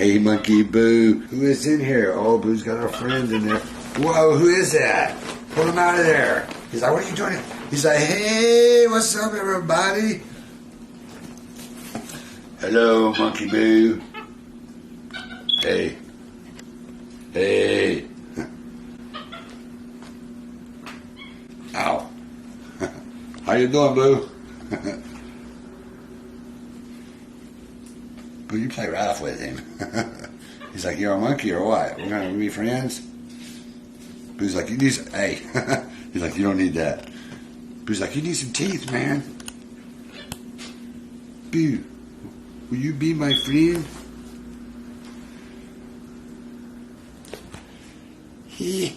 Hey, Monkey Boo. Who is in here? Oh, Boo's got our friend in there. Whoa, who is that? Pull him out of there. He's like, what are you doing? He's like, hey, what's up, everybody? Hello, Monkey Boo. Hey. Hey. Ow. How you doing, Boo? Boo, you play rough with him. He's like, you're a monkey or what? We're going to be friends? Boo's like, you need some... Hey. He's like, you don't need that. Boo's like, you need some teeth, man. Boo, will you be my friend? Yeah.